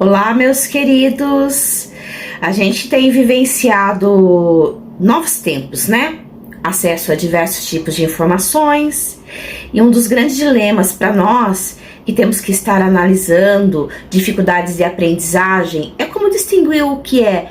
Olá, meus queridos! A gente tem vivenciado novos tempos, né? Acesso a diversos tipos de informações, e um dos grandes dilemas para nós que temos que estar analisando dificuldades de aprendizagem é como distinguir o que é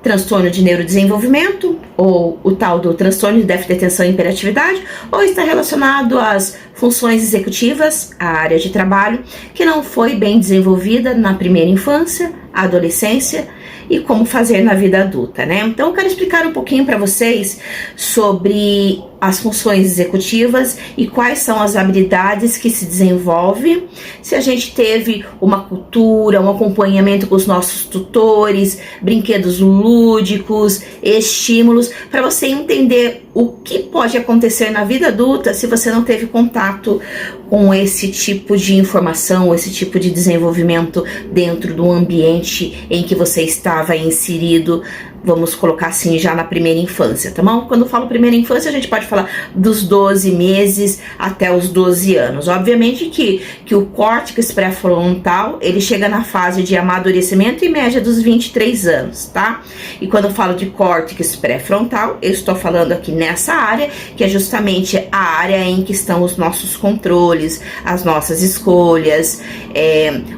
transtorno de neurodesenvolvimento, ou o tal do transtorno de déficit de atenção e hiperatividade, ou está relacionado às funções executivas, a área de trabalho, que não foi bem desenvolvida na primeira infância, adolescência e como fazer na vida adulta, né? Então eu quero explicar um pouquinho para vocês sobre as funções executivas e quais são as habilidades que se desenvolvem se a gente teve uma cultura, um acompanhamento com os nossos tutores, brinquedos lúdicos, estímulos, para você entender o que pode acontecer na vida adulta se você não teve contato com esse tipo de informação, esse tipo de desenvolvimento dentro do ambiente em que você estava inserido, vamos colocar assim, já na primeira infância, tá bom? Quando eu falo primeira infância, a gente pode falar dos 12 meses até os 12 anos. Obviamente que o córtex pré-frontal, ele chega na fase de amadurecimento em média dos 23 anos, tá? E quando eu falo de córtex pré-frontal, eu estou falando aqui nessa área, que é justamente a área em que estão os nossos controles, as nossas escolhas,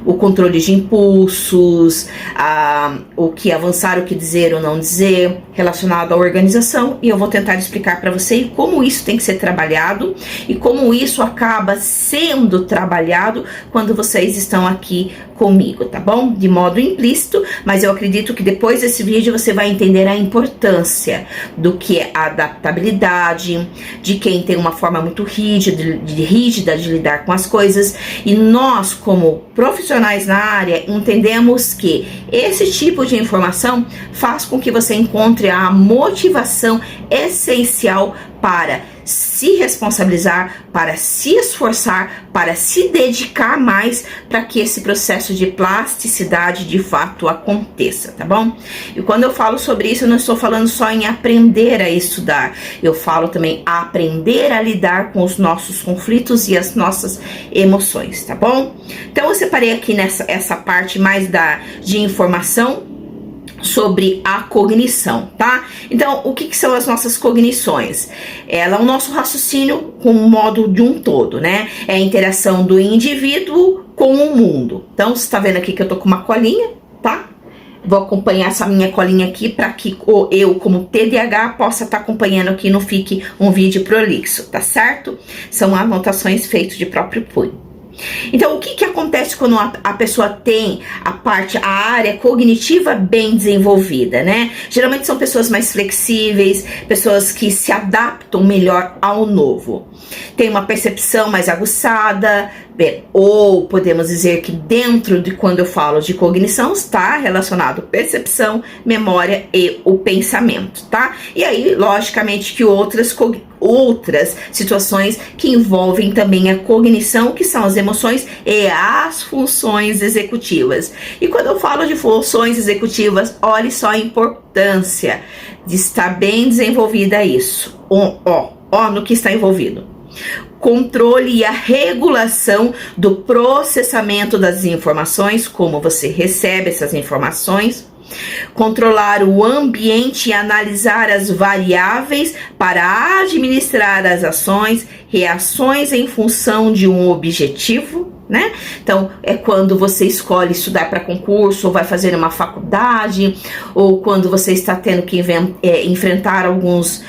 o controle de impulsos, o que avançar, o que dizer ou não dizer, relacionado à organização, e eu vou tentar explicar para você como isso tem que ser trabalhado e como isso acaba sendo trabalhado quando vocês estão aqui comigo, tá bom? De modo implícito, mas eu acredito que depois desse vídeo você vai entender a importância do que é a adaptabilidade, de quem tem uma forma muito rígida de lidar com as coisas, e nós, como profissionais na área, entendemos que esse tipo de informação faz com que você encontre a motivação essencial para se responsabilizar, para se esforçar, para se dedicar mais para que esse processo de plasticidade de fato aconteça, tá bom? E quando eu falo sobre isso, eu não estou falando só em aprender a estudar, eu falo também a aprender a lidar com os nossos conflitos e as nossas emoções, tá bom? Então eu separei aqui essa parte mais de informação sobre a cognição, tá? Então, o que são as nossas cognições? Ela é o nosso raciocínio com o modo de um todo, né? É a interação do indivíduo com o mundo. Então, você tá vendo aqui que eu tô com uma colinha, tá? Vou acompanhar essa minha colinha aqui para que eu, como TDAH, possa estar acompanhando aqui, não fique um vídeo prolixo, tá certo? São anotações feitas de próprio punho. Então, o que acontece quando a pessoa tem a área cognitiva bem desenvolvida, né? Geralmente são pessoas mais flexíveis, pessoas que se adaptam melhor ao novo. Tem uma percepção mais aguçada, ou podemos dizer que dentro de quando eu falo de cognição está relacionado percepção, memória e o pensamento, tá? E aí, logicamente, que outras situações que envolvem também a cognição, que são as emoções e as funções executivas. E quando eu falo de funções executivas, olhe só a importância de estar bem desenvolvida isso. Ó no que está envolvido. Controle e a regulação do processamento das informações, como você recebe essas informações. Controlar o ambiente e analisar as variáveis para administrar as ações, reações em função de um objetivo, né? Então, é quando você escolhe estudar para concurso, ou vai fazer uma faculdade, ou quando você está tendo que enfrentar alguns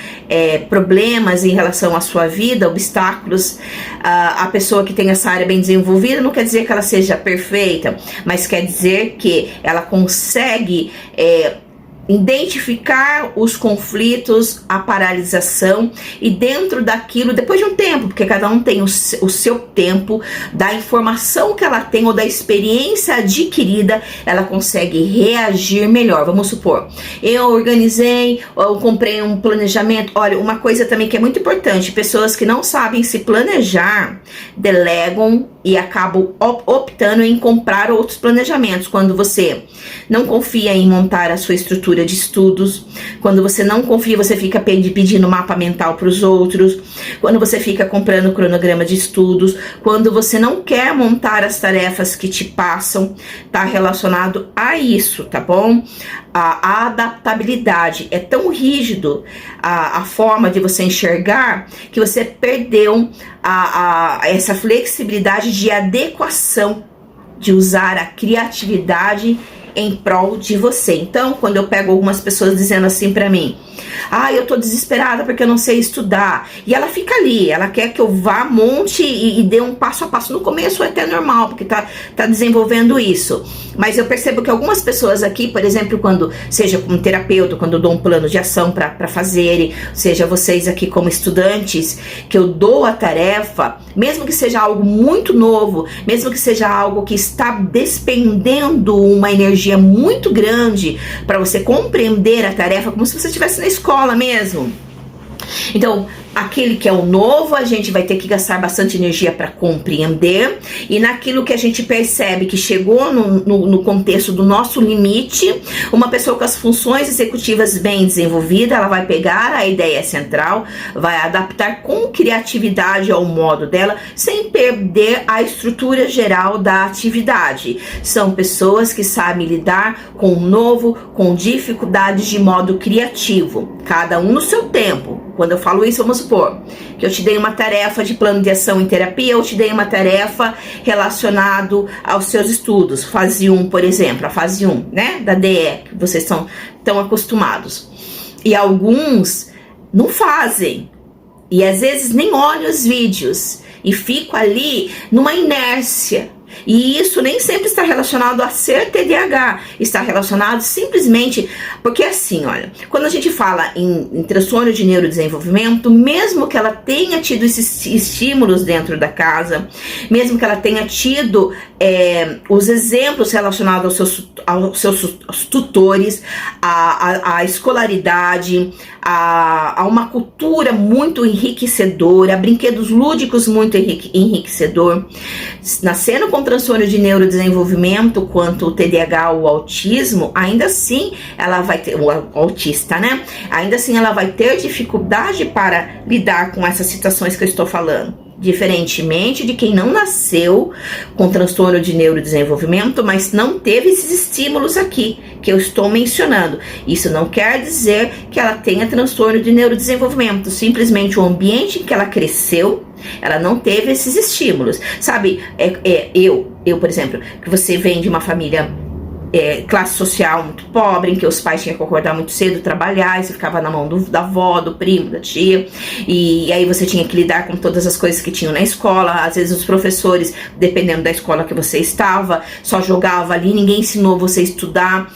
problemas em relação à sua vida, obstáculos. A pessoa que tem essa área bem desenvolvida não quer dizer que ela seja perfeita, mas quer dizer que ela consegue identificar os conflitos, a paralisação, e dentro daquilo, depois de um tempo, porque cada um tem o seu tempo, da informação que ela tem ou da experiência adquirida, ela consegue reagir melhor. Vamos supor, eu organizei, eu comprei um planejamento. Olha, uma coisa também que é muito importante, pessoas que não sabem se planejar, delegam e acabam optando em comprar outros planejamentos. Quando você não confia em montar a sua estrutura estrutura de estudos. Quando você não confia, você fica pedindo mapa mental para os outros. Quando você fica comprando cronograma de estudos. Quando você não quer montar as tarefas que te passam, tá relacionado a isso, tá bom? A adaptabilidade é tão rígido a forma de você enxergar que você perdeu essa flexibilidade de adequação, de usar a criatividade em prol de você. Então, quando eu pego algumas pessoas dizendo assim pra mim: eu tô desesperada porque eu não sei estudar, e ela fica ali, ela quer que eu vá, monte e dê um passo a passo. No começo é até normal, porque tá desenvolvendo isso, mas eu percebo que algumas pessoas aqui, por exemplo, quando, seja como terapeuta, quando eu dou um plano de ação para fazerem, seja vocês aqui como estudantes, que eu dou a tarefa, mesmo que seja algo muito novo, mesmo que seja algo que está despendendo uma energia muito grande para você compreender a tarefa, como se você estivesse na escola mesmo. Então, aquele que é o novo, a gente vai ter que gastar bastante energia para compreender, e naquilo que a gente percebe que chegou no contexto do nosso limite, uma pessoa com as funções executivas bem desenvolvidas, ela vai pegar a ideia central, vai adaptar com criatividade ao modo dela, sem perder a estrutura geral da atividade. São pessoas que sabem lidar com o novo, com dificuldades de modo criativo, cada um no seu tempo. Quando eu falo isso, vamos supor que eu te dei uma tarefa de plano de ação em terapia, eu te dei uma tarefa relacionado aos seus estudos, fase 1, por exemplo, a fase 1, né, da DE, que vocês estão tão acostumados. E alguns não fazem, e às vezes nem olham os vídeos, e fico ali numa inércia. E isso nem sempre está relacionado a ser TDAH, está relacionado simplesmente porque assim, olha, quando a gente fala em transtorno de neurodesenvolvimento, mesmo que ela tenha tido esses estímulos dentro da casa, mesmo que ela tenha tido os exemplos relacionados aos seus tutores, à escolaridade, a uma cultura muito enriquecedora, brinquedos lúdicos muito enriquecedor, nascendo com transtorno de neurodesenvolvimento, quanto o TDAH ou o autismo, ainda assim ela vai ter, o autista, né? Ainda assim ela vai ter dificuldade para lidar com essas situações que eu estou falando. Diferentemente de quem não nasceu com transtorno de neurodesenvolvimento, mas não teve esses estímulos aqui que eu estou mencionando. Isso não quer dizer que ela tenha transtorno de neurodesenvolvimento, simplesmente o ambiente em que ela cresceu, ela não teve esses estímulos. Sabe, eu, por exemplo, que você vem de uma família classe social muito pobre, em que os pais tinham que acordar muito cedo, trabalhar, e você ficava na mão da avó, do primo, da tia, e aí você tinha que lidar com todas as coisas que tinham na escola. Às vezes os professores, dependendo da escola que você estava, só jogava ali, ninguém ensinou você a estudar,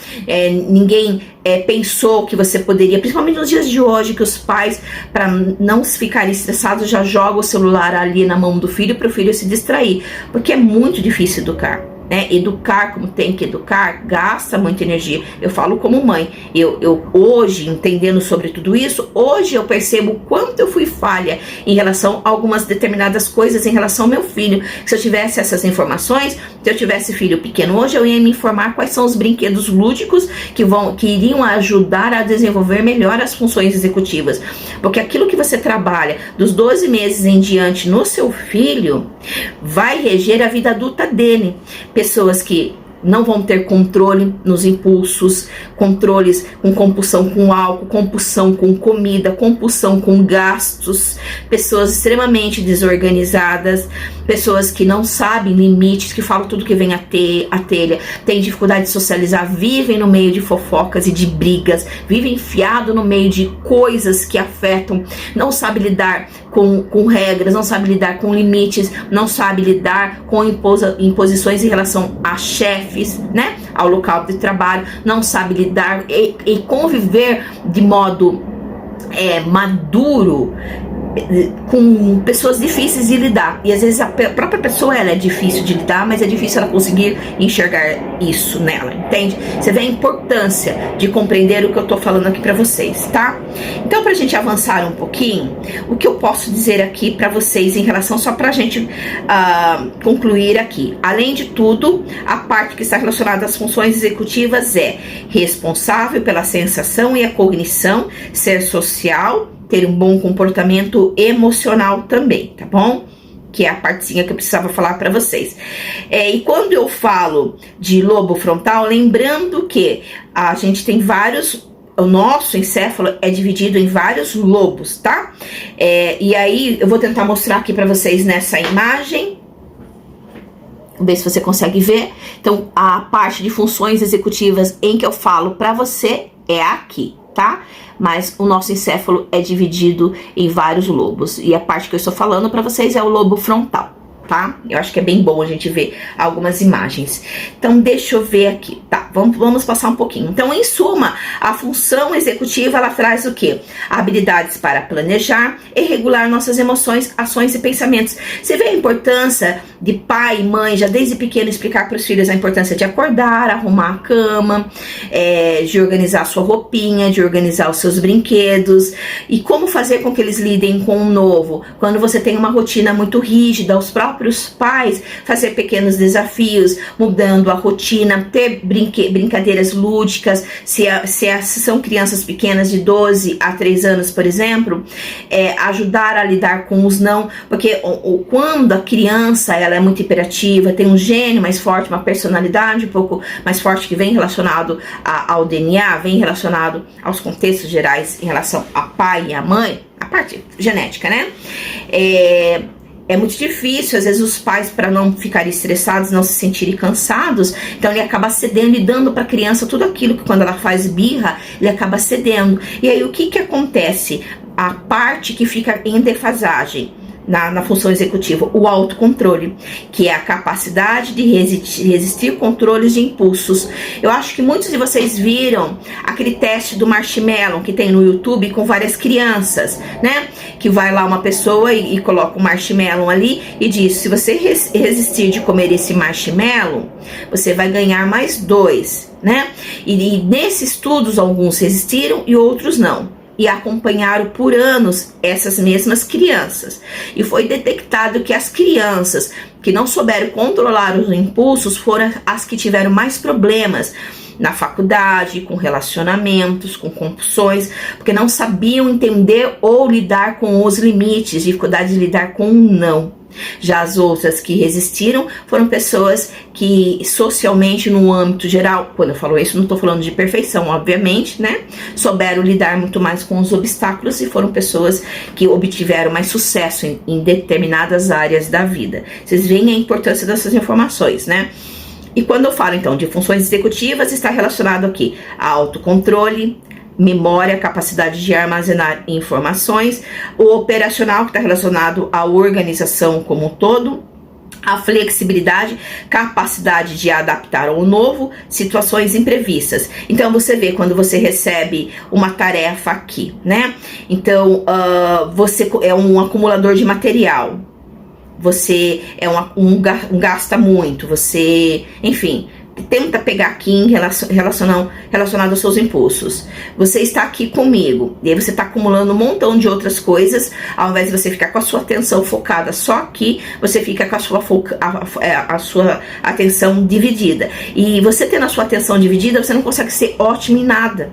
ninguém pensou que você poderia, principalmente nos dias de hoje, que os pais, para não ficarem estressados, já jogam o celular ali na mão do filho para o filho se distrair, porque é muito difícil educar. Educar como tem que educar gasta muita energia. Eu falo como mãe, eu hoje, entendendo sobre tudo isso, hoje eu percebo o quanto eu fui falha em relação a algumas determinadas coisas em relação ao meu filho. Se eu tivesse essas informações, se eu tivesse filho pequeno hoje, eu ia me informar quais são os brinquedos lúdicos que iriam ajudar a desenvolver melhor as funções executivas, porque aquilo que você trabalha dos 12 meses em diante no seu filho vai reger a vida adulta dele. Pessoas que não vão ter controle nos impulsos, controles com compulsão com álcool, compulsão com comida, compulsão com gastos, pessoas extremamente desorganizadas, pessoas que não sabem limites, que falam tudo que vem à telha, têm dificuldade de socializar, vivem no meio de fofocas e de brigas, vivem enfiado no meio de coisas que afetam, não sabe lidar com regras, não sabe lidar com limites, não sabe lidar com imposições em relação a chefes, né, ao local de trabalho, não sabe lidar e conviver de modo maduro com pessoas difíceis de lidar, e às vezes a própria pessoa ela é difícil de lidar, mas é difícil ela conseguir enxergar isso nela, entende? Você vê a importância de compreender o que eu tô falando aqui pra vocês, tá? Então, pra gente avançar um pouquinho, o que eu posso dizer aqui pra vocês em relação, só pra gente concluir aqui, além de tudo, a parte que está relacionada às funções executivas é responsável pela sensação e a cognição, ser social, ter um bom comportamento emocional também, tá bom? Que é a partezinha que eu precisava falar para vocês. E quando eu falo de lobo frontal, lembrando que a gente tem vários, o nosso encéfalo é dividido em vários lobos, tá? E aí eu vou tentar mostrar aqui para vocês nessa imagem. Vamos ver se você consegue ver. Então, a parte de funções executivas em que eu falo para você é aqui, tá? Mas o nosso encéfalo é dividido em vários lobos. E a parte que eu estou falando para vocês é o lobo frontal, tá? Eu acho que é bem bom a gente ver algumas imagens. Então, deixa eu ver aqui. Tá, vamos passar um pouquinho. Então, em suma, a função executiva, ela traz o quê? Habilidades para planejar e regular nossas emoções, ações e pensamentos. Você vê a importância de pai e mãe, já desde pequeno, explicar para os filhos a importância de acordar, arrumar a cama, de organizar a sua roupinha, de organizar os seus brinquedos, e como fazer com que eles lidem com o novo. Quando você tem uma rotina muito rígida, os próprios pais fazer pequenos desafios, mudando a rotina, ter brincadeiras lúdicas, se são crianças pequenas de 12 a 3 anos, por exemplo, ajudar a lidar com os não, porque quando a criança ela é muito hiperativa, tem um gênio mais forte, uma personalidade um pouco mais forte que vem relacionado ao DNA, vem relacionado aos contextos gerais em relação a pai e a mãe, a parte genética, né? É muito difícil, às vezes, os pais, para não ficarem estressados, não se sentirem cansados, então ele acaba cedendo e dando para a criança tudo aquilo que, quando ela faz birra, ele acaba cedendo. E aí, o que acontece? A parte que fica em defasagem na função executiva, o autocontrole, que é a capacidade de resistir controles de impulsos. Eu acho que muitos de vocês viram aquele teste do marshmallow que tem no YouTube com várias crianças, né? Que vai lá uma pessoa e coloca o marshmallow ali e diz: se você resistir de comer esse marshmallow, você vai ganhar mais 2, né? E nesses estudos, alguns resistiram e outros não. E acompanharam por anos essas mesmas crianças. E foi detectado que as crianças que não souberam controlar os impulsos foram as que tiveram mais problemas na faculdade, com relacionamentos, com compulsões, porque não sabiam entender ou lidar com os limites, dificuldade de lidar com o não. Já as outras que resistiram foram pessoas que socialmente, no âmbito geral, quando eu falo isso, não estou falando de perfeição, obviamente, né? Souberam lidar muito mais com os obstáculos e foram pessoas que obtiveram mais sucesso em determinadas áreas da vida. Vocês veem a importância dessas informações, né? E quando eu falo, então, de funções executivas, está relacionado aqui a autocontrole, memória, capacidade de armazenar informações, o operacional, que está relacionado à organização como um todo, a flexibilidade, capacidade de adaptar ao novo, situações imprevistas. Então, você vê quando você recebe uma tarefa aqui, né? Então, você é um acumulador de material, você é um gasta muito, você, enfim, tenta pegar aqui em relacionado aos seus impulsos. Você está aqui comigo, e aí você está acumulando um montão de outras coisas. Ao invés de você ficar com a sua atenção focada só aqui, você fica com a sua atenção dividida. E você tendo a sua atenção dividida, você não consegue ser ótimo em nada.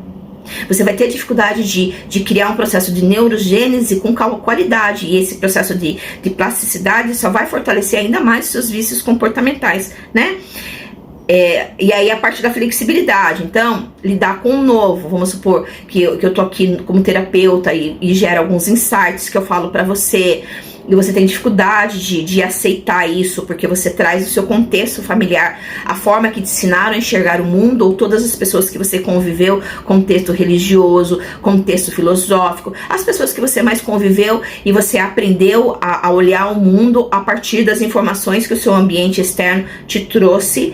Você vai ter dificuldade de criar um processo de neurogênese com qualidade. E esse processo de plasticidade só vai fortalecer ainda mais seus vícios comportamentais, né? E aí a parte da flexibilidade, então, lidar com o novo, vamos supor que eu tô aqui como terapeuta e gera alguns insights que eu falo pra você, e você tem dificuldade de aceitar isso, porque você traz o seu contexto familiar, a forma que te ensinaram a enxergar o mundo, ou todas as pessoas que você conviveu, contexto religioso, contexto filosófico, as pessoas que você mais conviveu e você aprendeu a olhar o mundo a partir das informações que o seu ambiente externo te trouxe,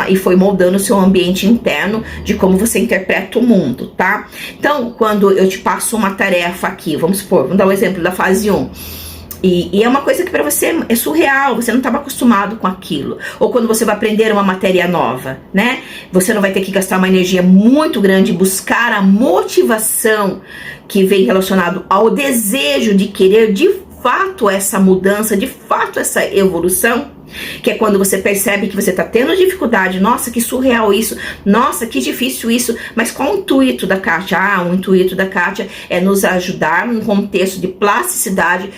e foi moldando o seu ambiente interno de como você interpreta o mundo, tá? Então, quando eu te passo uma tarefa aqui, vamos supor, vamos dar um exemplo da fase 1, e é uma coisa que para você é surreal, você não estava acostumado com aquilo. Ou quando você vai aprender uma matéria nova, né? Você não vai ter que gastar uma energia muito grande em buscar a motivação que vem relacionado ao desejo de querer de fato essa mudança, de fato essa evolução. Que é quando você percebe que você está tendo dificuldade, nossa, que surreal isso, nossa, que difícil isso, mas qual o intuito da Kátia? O intuito da Kátia é nos ajudar num contexto de plasticidade,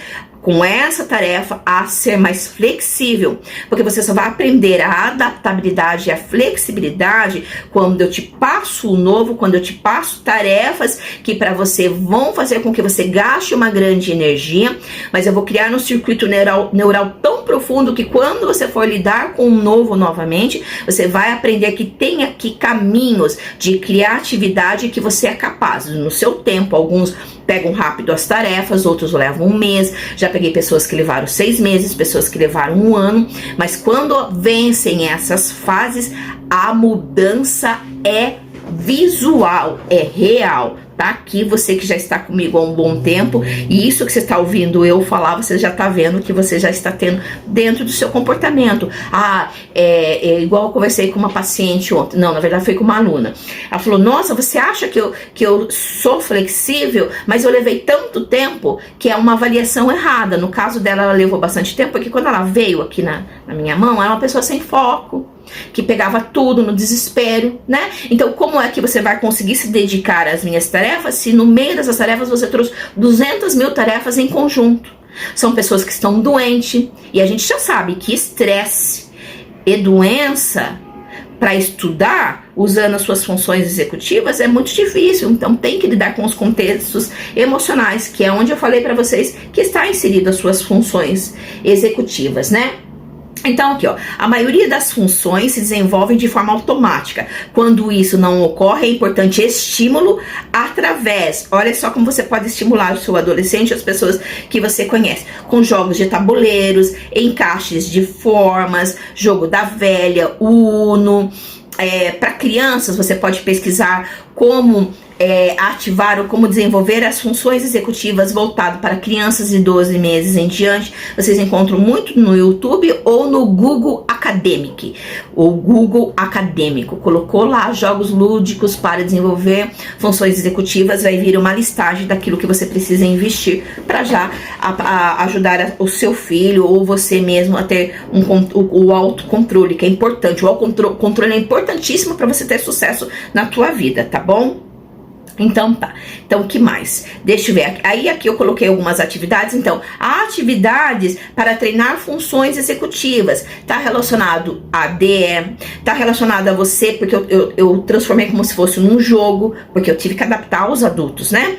com essa tarefa, a ser mais flexível, porque você só vai aprender a adaptabilidade e a flexibilidade quando eu te passo o novo, quando eu te passo tarefas que para você vão fazer com que você gaste uma grande energia, mas eu vou criar um circuito neural tão profundo que quando você for lidar com o novo novamente, você vai aprender que tem aqui caminhos de criatividade que você é capaz, no seu tempo. Alguns pegam rápido as tarefas, outros levam um mês. Já peguei pessoas que levaram 6 meses, pessoas que levaram 1 ano, mas quando vencem essas fases, a mudança é visual, é real. Tá aqui, você que já está comigo há um bom tempo, e isso que você está ouvindo eu falar, você já está vendo que você já está tendo dentro do seu comportamento. Igual eu conversei com uma paciente ontem, não, na verdade foi com uma aluna. Ela falou, nossa, você acha que eu sou flexível, mas eu levei tanto tempo que é uma avaliação errada. No caso dela, ela levou bastante tempo, porque quando ela veio aqui na minha mão, ela é uma pessoa sem foco, que pegava tudo no desespero, né? Então, como é que você vai conseguir se dedicar às minhas tarefas se no meio dessas tarefas você trouxe 200 mil tarefas em conjunto? São pessoas que estão doentes, e a gente já sabe que estresse e doença para estudar usando as suas funções executivas é muito difícil. Então tem que lidar com os contextos emocionais, que é onde eu falei para vocês que está inserido as suas funções executivas, né? Então aqui, ó, a maioria das funções se desenvolvem de forma automática. Quando isso não ocorre, é importante estímulo através, olha só como você pode estimular o seu adolescente, as pessoas que você conhece, com jogos de tabuleiros, encaixes de formas, jogo da velha, Uno. Para crianças, você pode pesquisar como ativar ou como desenvolver as funções executivas voltado para crianças de 12 meses em diante. Vocês encontram muito no YouTube ou no Google Academic. O Google Acadêmico colocou lá jogos lúdicos para desenvolver funções executivas, vai vir uma listagem daquilo que você precisa investir para já ajudar o seu filho ou você mesmo a ter o autocontrole, que é importante. O autocontrole é importantíssimo para você ter sucesso na tua vida, tá bom? Então tá, então o que mais? Deixa eu ver, aí aqui eu coloquei algumas atividades. Então, atividades para treinar funções executivas, tá relacionado a DE, tá relacionado a você, porque eu transformei como se fosse num jogo, porque eu tive que adaptar aos adultos, né?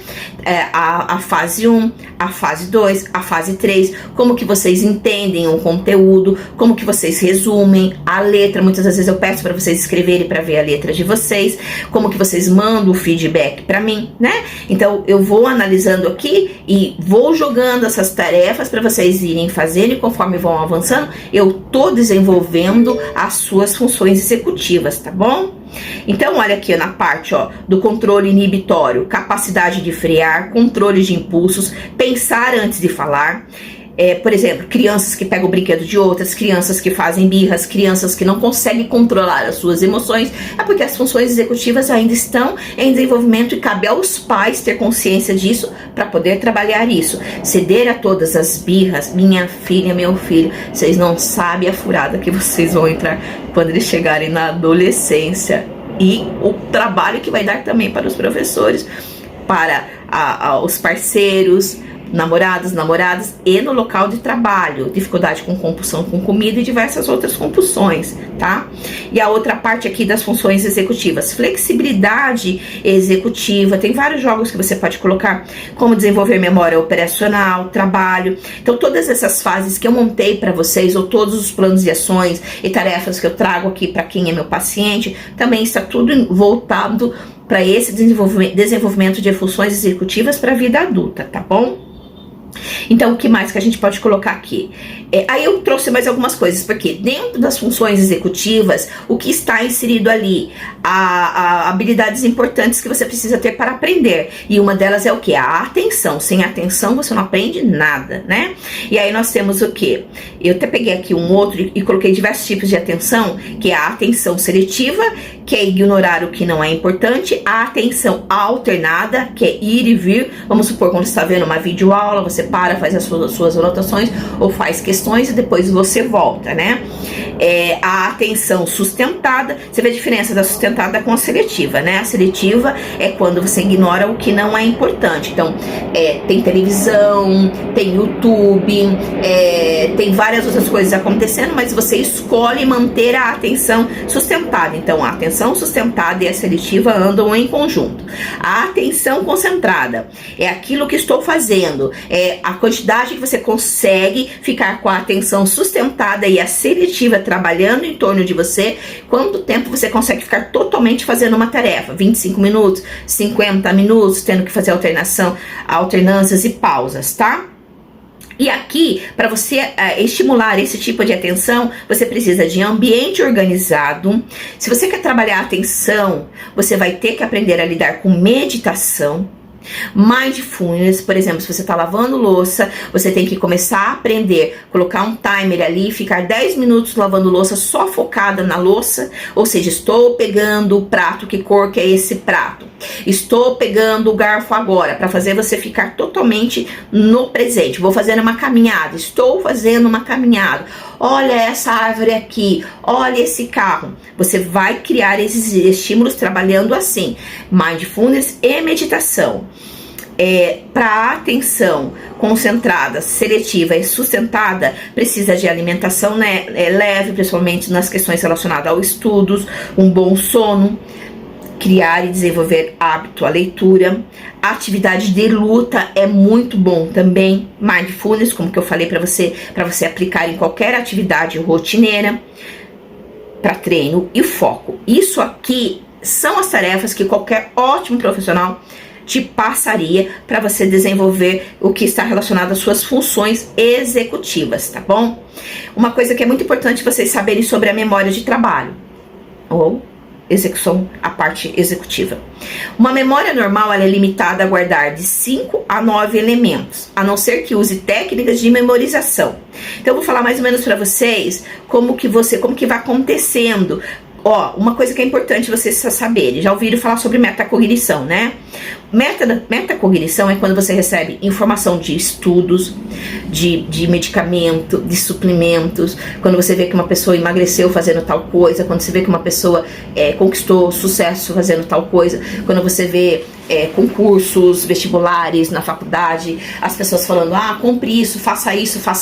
A fase 1, a fase 2, a fase 3, como que vocês entendem o conteúdo, como que vocês resumem a letra. Muitas das vezes eu peço para vocês escreverem para ver a letra de vocês, como que vocês mandam o feedback para mim, né? Então eu vou analisando aqui e vou jogando essas tarefas para vocês irem fazendo, e conforme vão avançando, eu tô desenvolvendo as suas funções executivas, tá bom? Então olha aqui na parte do controle inibitório, capacidade de frear, controle de impulsos, pensar antes de falar. Por exemplo, crianças que pegam o brinquedo de outras, crianças que fazem birras, crianças que não conseguem controlar as suas emoções, é porque as funções executivas ainda estão em desenvolvimento e cabe aos pais ter consciência disso para poder trabalhar isso. Ceder a todas as birras, minha filha, meu filho, vocês não sabem a furada que vocês vão entrar quando eles chegarem na adolescência, e o trabalho que vai dar também para os professores, para os parceiros, namorados, namoradas e no local de trabalho, dificuldade com compulsão com comida e diversas outras compulsões, tá? E a outra parte aqui das funções executivas, flexibilidade executiva, tem vários jogos que você pode colocar, como desenvolver memória operacional, trabalho. Então todas essas fases que eu montei para vocês, ou todos os planos de ações e tarefas que eu trago aqui para quem é meu paciente, também está tudo voltado para esse desenvolvimento de funções executivas para a vida adulta, tá bom? Então, o que mais que a gente pode colocar aqui? Aí eu trouxe mais algumas coisas, porque dentro das funções executivas, o que está inserido ali? Habilidades importantes que você precisa ter para aprender. E uma delas é o que? A atenção. Sem atenção, você não aprende nada, né? E aí nós temos o que? Eu até peguei aqui um outro e coloquei diversos tipos de atenção, que é a atenção seletiva, que é ignorar o que não é importante, a atenção alternada, que é ir e vir. Vamos supor, quando você está vendo uma videoaula, você para, faz as suas anotações ou faz questões e depois você volta, né? A atenção sustentada, você vê a diferença da sustentada com a seletiva, né? A seletiva é quando você ignora o que não é importante. Então, tem televisão, tem YouTube, tem várias outras coisas acontecendo, mas você escolhe manter a atenção sustentada. Então, a atenção sustentada e a seletiva andam em conjunto. A atenção concentrada é aquilo que estou fazendo, é a quantidade que você consegue ficar com a atenção sustentada e a seletiva trabalhando em torno de você, quanto tempo você consegue ficar totalmente fazendo uma tarefa, 25 minutos, 50 minutos, tendo que fazer alternâncias e pausas, tá? E aqui, para você estimular esse tipo de atenção, você precisa de ambiente organizado. Se você quer trabalhar a atenção, você vai ter que aprender a lidar com meditação. Mindfulness, por exemplo, se você está lavando louça, você tem que começar a aprender, colocar um timer ali, ficar 10 minutos lavando louça só focada na louça, ou seja, estou pegando o prato, que cor que é esse prato? Estou pegando o garfo agora, para fazer você ficar totalmente no presente. Vou fazer uma caminhada, estou fazendo uma caminhada. Olha essa árvore aqui, olha esse carro. Você vai criar esses estímulos trabalhando assim, mindfulness e meditação. Para atenção concentrada, seletiva e sustentada, precisa de alimentação leve, principalmente nas questões relacionadas aos estudos, um bom sono, criar e desenvolver hábito à leitura. A atividade de luta é muito bom também. Mindfulness, como que eu falei para você aplicar em qualquer atividade rotineira, para treino e foco. Isso aqui são as tarefas que qualquer ótimo profissional te passaria para você desenvolver o que está relacionado às suas funções executivas, tá bom? Uma coisa que é muito importante vocês saberem sobre a memória de trabalho, ou execução, a parte executiva. Uma memória normal, ela é limitada a guardar de 5 a 9 elementos, a não ser que use técnicas de memorização. Então eu vou falar mais ou menos para vocês como que vai acontecendo. Uma coisa que é importante vocês saberem, já ouviram falar sobre metacognição, né? Metacognição é quando você recebe informação de estudos, de medicamento, de suplementos, quando você vê que uma pessoa emagreceu fazendo tal coisa, quando você vê que uma pessoa conquistou sucesso fazendo tal coisa, quando você vê concursos, vestibulares na faculdade, as pessoas falando, compre isso, faça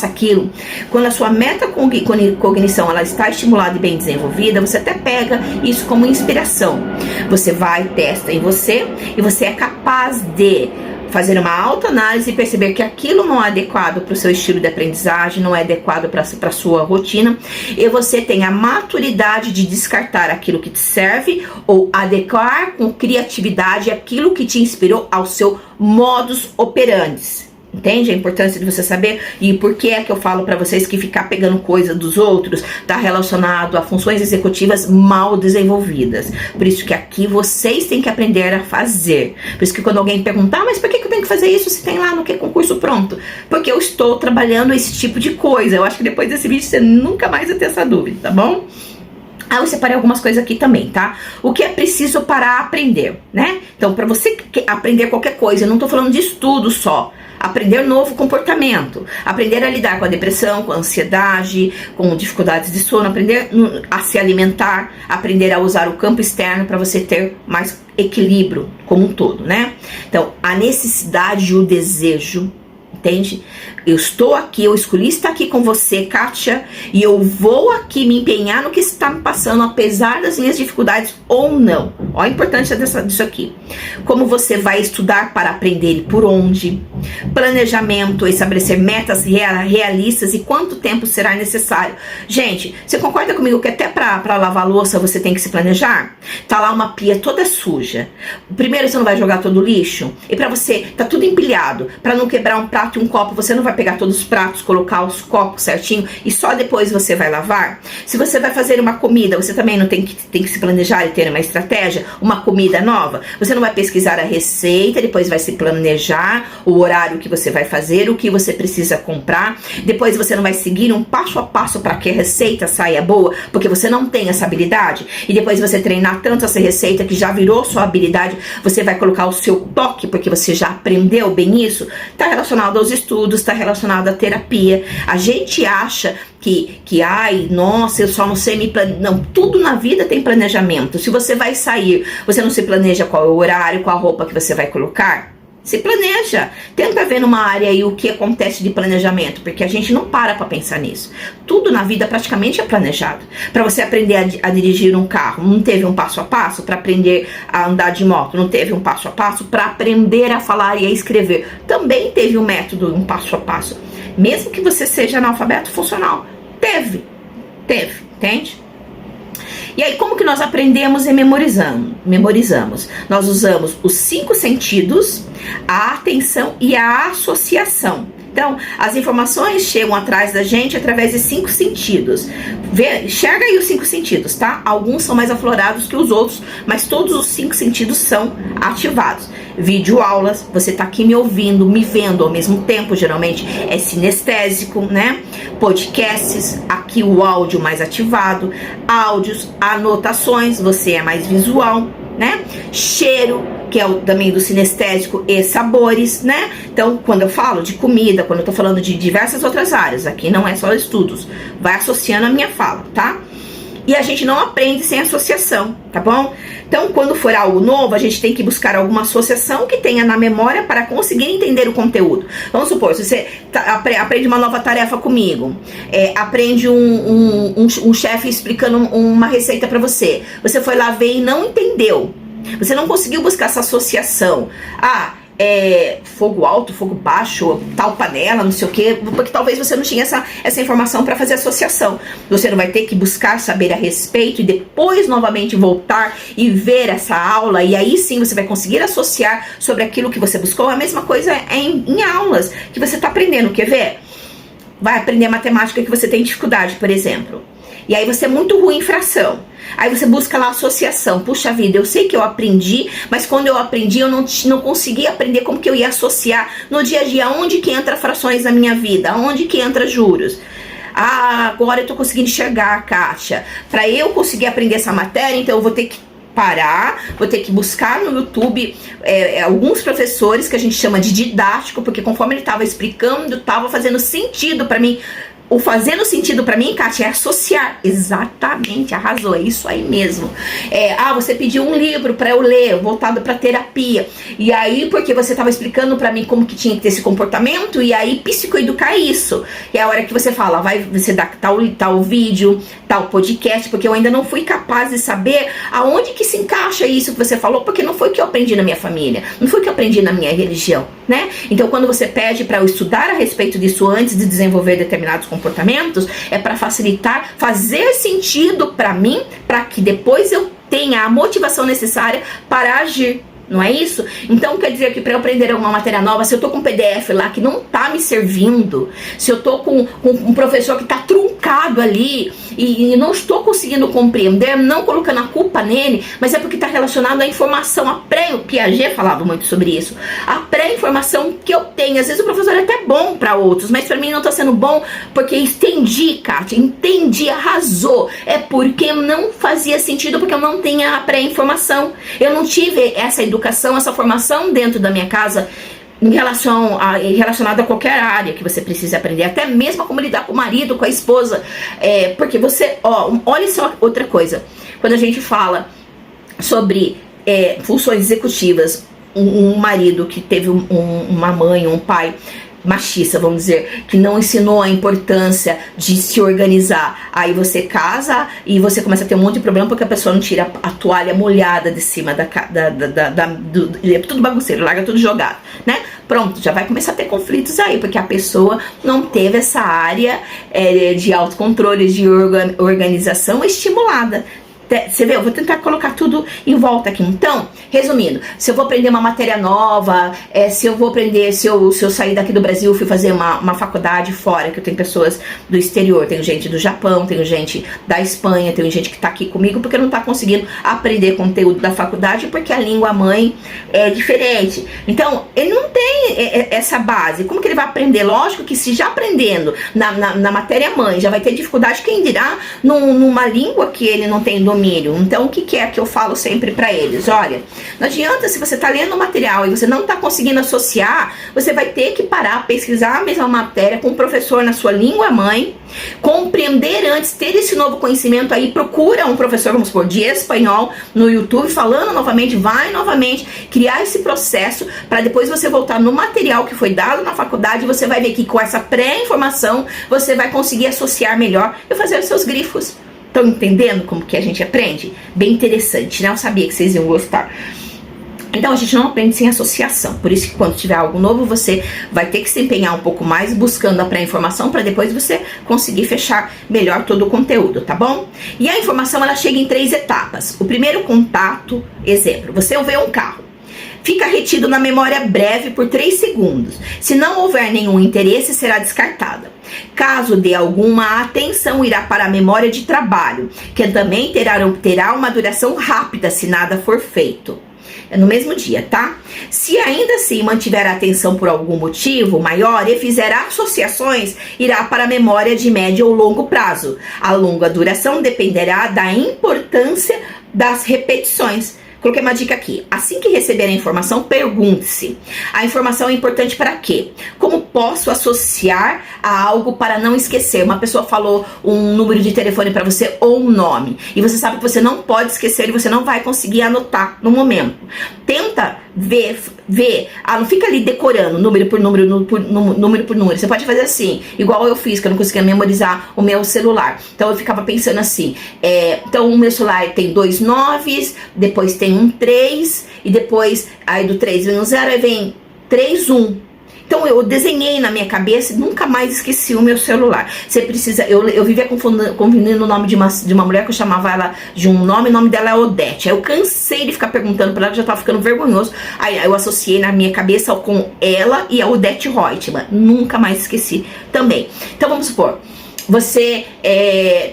aquilo. Quando a sua metacognição ela está estimulada e bem desenvolvida, você até pega isso como inspiração. Você vai, testa em você e você é capaz de fazer uma autoanálise e perceber que aquilo não é adequado para o seu estilo de aprendizagem, não é adequado para a sua rotina, e você tem a maturidade de descartar aquilo que te serve ou adequar com criatividade aquilo que te inspirou ao seu modus operandi. Entende a importância de você saber? E por que é que eu falo para vocês que ficar pegando coisa dos outros tá relacionado a funções executivas mal desenvolvidas? Por isso que aqui vocês têm que aprender a fazer. Por isso que quando alguém perguntar, mas por que eu tenho que fazer isso se tem lá no que concurso pronto? Porque eu estou trabalhando esse tipo de coisa. Eu acho que depois desse vídeo você nunca mais vai ter essa dúvida, tá bom? Eu separei algumas coisas aqui também, tá? O que é preciso para aprender, né? Então, para você aprender qualquer coisa, eu não tô falando de estudo só. Aprender novo comportamento, aprender a lidar com a depressão, com a ansiedade, com dificuldades de sono, aprender a se alimentar, aprender a usar o campo externo para você ter mais equilíbrio como um todo, né? Então, a necessidade e o desejo Entende? Eu estou aqui, eu escolhi estar aqui com você, Kátia, e eu vou aqui me empenhar no que está me passando, apesar das minhas dificuldades ou não. Olha a importância disso aqui. Como você vai estudar para aprender e por onde. Planejamento, estabelecer metas realistas e quanto tempo será necessário. Gente, você concorda comigo que até para lavar a louça você tem que se planejar? Tá lá uma pia toda suja. Primeiro você não vai jogar todo o lixo? E para você, tá tudo empilhado, para não quebrar um prato e um copo, você não vai pegar todos os pratos, colocar os copos certinho e só depois você vai lavar? Se você vai fazer uma comida, você também não tem que se planejar e ter uma estratégia, uma comida nova? Você não vai pesquisar a receita, depois vai se planejar o horário que você vai fazer, o que você precisa comprar, depois você não vai seguir um passo a passo para que a receita saia boa, porque você não tem essa habilidade, e depois você treinar tanto essa receita que já virou sua habilidade, você vai colocar o seu toque, porque você já aprendeu bem isso. Tá relacionado aos estudos, tá relacionado à terapia. A gente acha que ai, nossa, eu só não sei me planejar. Não, tudo na vida tem planejamento. Se você vai sair, você não se planeja qual é o horário, qual a roupa que você vai colocar? Se planeja. Tenta ver numa área aí o que acontece de planejamento, porque a gente não para pensar nisso. Tudo na vida praticamente é planejado. Para você aprender a dirigir um carro, não teve um passo a passo? Para aprender a andar de moto, não teve um passo a passo? Para aprender a falar e a escrever, também teve um método, um passo a passo. Mesmo que você seja analfabeto funcional, teve, entende? E aí, como que nós aprendemos e memorizamos? Nós usamos os 5 sentidos, a atenção e a associação. Então, as informações chegam atrás da gente através de 5 sentidos. Enxerga aí os 5 sentidos, tá? Alguns são mais aflorados que os outros, mas todos os 5 sentidos são ativados. Videoaulas, você tá aqui me ouvindo, me vendo ao mesmo tempo, geralmente é sinestésico, né? Podcasts, aqui o áudio mais ativado. Áudios, anotações, você é mais visual, né? Cheiro, que é também do sinestésico, e sabores, né? Então, quando eu falo de comida, quando eu tô falando de diversas outras áreas, aqui não é só estudos, vai associando a minha fala, tá? E a gente não aprende sem associação, tá bom? Então, quando for algo novo, a gente tem que buscar alguma associação que tenha na memória para conseguir entender o conteúdo. Vamos supor, se você aprende uma nova tarefa comigo, aprende um chefe explicando uma receita para você, você foi lá ver e não entendeu, você não conseguiu buscar essa associação. Fogo alto, fogo baixo, tal panela, não sei o que, porque talvez você não tinha essa informação para fazer associação. Você não vai ter que buscar saber a respeito e depois novamente voltar e ver essa aula, e aí sim você vai conseguir associar sobre aquilo que você buscou. A mesma coisa é em aulas que você está aprendendo. Quer ver? Vai aprender matemática que você tem dificuldade, por exemplo. E aí você é muito ruim em fração. Aí você busca lá a associação. Puxa vida, eu sei que eu aprendi, mas quando eu aprendi eu não consegui aprender como que eu ia associar no dia a dia. Onde que entra frações na minha vida? Onde que entra juros? Agora eu tô conseguindo enxergar, Kátia. Para eu conseguir aprender essa matéria, então eu vou ter que parar, vou ter que buscar no YouTube alguns professores que a gente chama de didático, porque conforme ele estava explicando, estava fazendo sentido para mim. O fazendo sentido pra mim, Kátia, é associar. Exatamente, arrasou, é isso aí mesmo. Você pediu um livro pra eu ler, voltado pra terapia. E aí, porque você tava explicando pra mim como que tinha que ter esse comportamento, e aí psicoeducar isso. E é a hora que você fala, você dá tal vídeo, tal podcast, porque eu ainda não fui capaz de saber aonde que se encaixa isso que você falou, porque não foi o que eu aprendi na minha família, não foi o que eu aprendi na minha religião, né? Então, quando você pede pra eu estudar a respeito disso antes de desenvolver determinados comportamentos, é para facilitar, fazer sentido para mim, para que depois eu tenha a motivação necessária para agir. Não é isso? Então quer dizer que para eu aprender alguma matéria nova, se eu tô com um PDF lá que não tá me servindo, se eu tô com um professor que tá truncado ali e não estou conseguindo compreender, não colocando a culpa nele, mas é porque tá relacionado à informação, o Piaget falava muito sobre isso, a pré-informação que eu tenho. Às vezes o professor é até bom para outros, mas para mim não tá sendo bom, porque entendi, Kátia, entendi, arrasou, é porque não fazia sentido, porque eu não tinha a pré-informação, eu não tive essa educação, essa formação dentro da minha casa relacionada a qualquer área que você precisa aprender, até mesmo como lidar com o marido, com a esposa, porque você, olha só outra coisa, quando a gente fala sobre funções executivas, um marido que teve uma mãe, um pai machista, vamos dizer, que não ensinou a importância de se organizar. Aí você casa e você começa a ter um monte de problema porque a pessoa não tira a toalha molhada de cima é tudo bagunceiro, larga tudo jogado, né? Pronto, já vai começar a ter conflitos aí, porque a pessoa não teve essa área de autocontrole, de organização estimulada. Você vê, eu vou tentar colocar tudo em volta aqui. Então, resumindo, se eu vou aprender uma matéria nova, se eu vou aprender, se eu sair daqui do Brasil, fui fazer uma faculdade fora, que eu tenho pessoas do exterior, tenho gente do Japão, tenho gente da Espanha, tenho gente que tá aqui comigo porque não tá conseguindo aprender conteúdo da faculdade porque a língua mãe é diferente. Então, ele não tem essa base. Como que ele vai aprender? Lógico que se já aprendendo na matéria mãe, já vai ter dificuldade, quem dirá numa língua que ele não tem domínio. Então, o que é que eu falo sempre pra eles? Olha, não adianta, se você tá lendo o material e você não tá conseguindo associar, você vai ter que parar, pesquisar a mesma matéria com o professor na sua língua mãe, compreender antes, ter esse novo conhecimento aí, procura um professor, vamos supor, de espanhol no YouTube, falando novamente, vai novamente criar esse processo para depois você voltar no material que foi dado na faculdade, você vai ver que com essa pré-informação você vai conseguir associar melhor e fazer os seus grifos. Estão entendendo como que a gente aprende? Bem interessante, né? Eu sabia que vocês iam gostar. Então a gente não aprende sem associação. Por isso que quando tiver algo novo, você vai ter que se empenhar um pouco mais buscando a pré-informação para depois você conseguir fechar melhor todo o conteúdo, tá bom? E a informação, ela chega em 3 etapas. O primeiro contato, exemplo, você vê um carro. Fica retido na memória breve por 3 segundos. Se não houver nenhum interesse, será descartada. Caso dê alguma atenção, irá para a memória de trabalho, que também terá uma duração rápida se nada for feito. É no mesmo dia, tá? Se ainda assim mantiver a atenção por algum motivo maior e fizer associações, irá para a memória de médio ou longo prazo. A longa duração dependerá da importância das repetições. Coloquei uma dica aqui. Assim que receber a informação, pergunte-se: a informação é importante para quê? Como posso associar a algo para não esquecer? Uma pessoa falou um número de telefone para você ou um nome, e você sabe que você não pode esquecer e você não vai conseguir anotar no momento. Tenta ver, não fica ali decorando número por número, número por número. Você pode fazer assim, igual eu fiz, que eu não conseguia memorizar o meu celular. Então eu ficava pensando assim, então o meu celular tem 2 9s, depois tem um 3, e depois aí do 3 vem um 0, aí vem 3 1. Então eu desenhei na minha cabeça e nunca mais esqueci o meu celular. Você precisa, eu vivia confundindo o nome de uma mulher que eu chamava ela de um nome, o nome dela é Odete. Aí eu cansei de ficar perguntando pra ela, que já tava ficando vergonhoso. Aí eu associei na minha cabeça com ela e a Odete Reutemann. Nunca mais esqueci também. Então vamos supor, você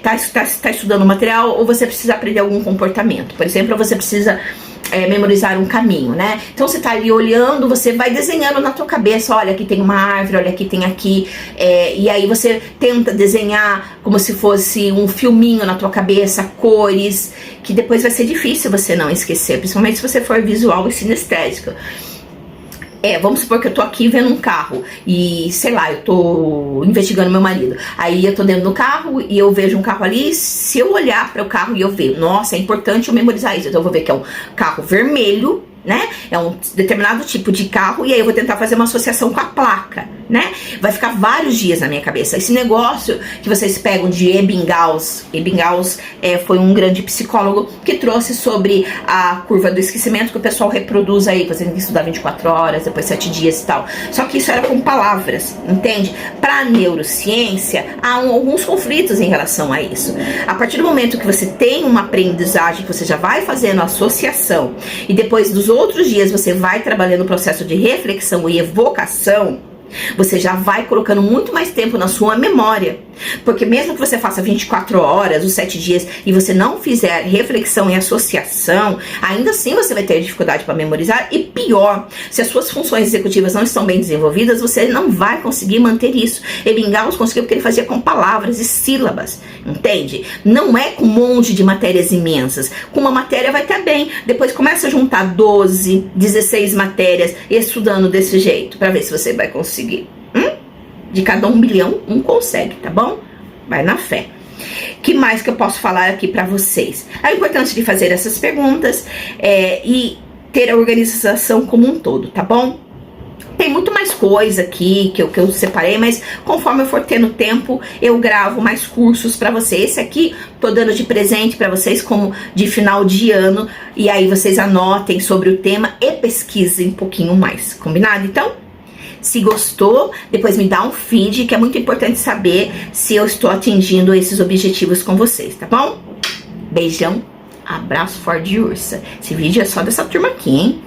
tá estudando material ou você precisa aprender algum comportamento. Por exemplo, você precisa memorizar um caminho, né? Então você tá ali olhando, você vai desenhando na tua cabeça, olha, aqui tem uma árvore, olha, aqui tem aqui, e aí você tenta desenhar como se fosse um filminho na tua cabeça, cores, que depois vai ser difícil você não esquecer, principalmente se você for visual e sinestésico. Vamos supor que eu tô aqui vendo um carro e, sei lá, eu tô investigando meu marido. Aí eu tô dentro do carro e eu vejo um carro ali. Se eu olhar para o carro e eu ver, nossa, é importante eu memorizar isso. Então eu vou ver que é um carro vermelho, né? É um determinado tipo de carro, e aí eu vou tentar fazer uma associação com a placa, né? Vai ficar vários dias na minha cabeça. Esse negócio que vocês pegam de Ebbinghaus foi um grande psicólogo que trouxe sobre a curva do esquecimento, que o pessoal reproduz aí, você tem que estudar 24 horas, depois 7 dias e tal. Só que isso era com palavras, entende? Pra neurociência, há alguns conflitos em relação a isso. A partir do momento que você tem uma aprendizagem, que você já vai fazendo associação, e depois dos outros dias você vai trabalhando o processo de reflexão e evocação, você já vai colocando muito mais tempo na sua memória. Porque mesmo que você faça 24 horas, os 7 dias, e você não fizer reflexão e associação, ainda assim você vai ter dificuldade para memorizar. E pior, se as suas funções executivas não estão bem desenvolvidas, você não vai conseguir manter isso. Ebbinghaus conseguiu porque ele fazia com palavras e sílabas, entende? Não é com um monte de matérias imensas. Com uma matéria vai estar bem, depois começa a juntar 12, 16 matérias estudando desse jeito, para ver se você vai conseguir. De cada 1 bilhão, um consegue, tá bom? Vai na fé. Que mais que eu posso falar aqui pra vocês? A importância de fazer essas perguntas e ter a organização como um todo, tá bom? Tem muito mais coisa aqui que eu separei, mas conforme eu for tendo tempo, eu gravo mais cursos pra vocês. Esse aqui tô dando de presente pra vocês como de final de ano, e aí vocês anotem sobre o tema e pesquisem um pouquinho mais, combinado? Então, se gostou, depois me dá um feed, que é muito importante saber se eu estou atingindo esses objetivos com vocês, tá bom? Beijão, abraço forte de ursa. Esse vídeo é só dessa turma aqui, hein?